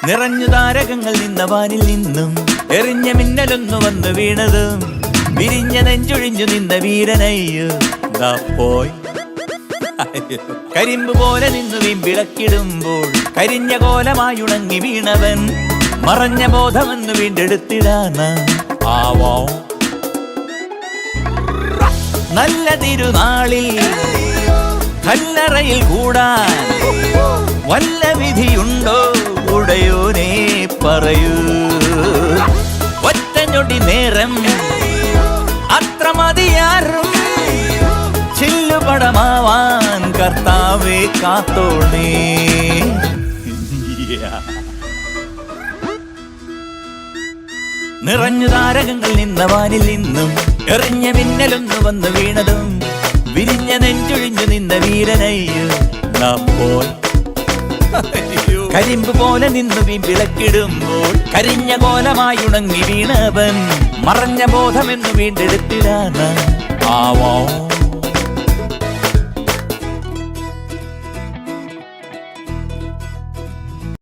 നിറഞ്ഞു താരകങ്ങൾ നിന്ന വാനിൽ നിന്നും എറിഞ്ഞ മിന്നലൊന്നു വന്നു വീണതും വിരിഞ്ഞ നെഞ്ചൊഴിഞ്ഞു നിന്ന വീരനയ്യോ ദാ പോയി. കരിമ്പ് പോലെ നിന്നു വിളക്കിടുമ്പോൾ കരിഞ്ഞ കോലമായുണങ്ങി വീണവൻ മറഞ്ഞ ബോധമെന്നു വീണ്ടെടുത്തിടാന ആവോ. നല്ല തിരുനാളിൽ കല്ലറയിൽ കൂടാൻ വല്ല വിധിയുണ്ടോ ഉടയോനെ പറയൂ. ഒറ്റഞ്ഞൊടി നേരം അത്ര മതിയാറും ചില്ലുപടമാവാൻ കർത്താവേ കാത്തോണേ. നിറഞ്ഞു താരകങ്ങൾ നിന്ന വാനിൽ നിന്നും എറിഞ്ഞ മിന്നലൊന്നു വന്നു വീണതും വിരിഞ്ഞ നെഞ്ചൊഴിഞ്ഞു നിന്ന വീരനയ്യോ നാം പോയി. കരിമ്പ് പോലെ നിന്നു വിളക്കിടുമ്പോൾ കരിഞ്ഞ കോലമായുണങ്ങി വീണവൻ മറഞ്ഞ ബോധമെന്നു വീണ്ടെടുത്തിടാൻ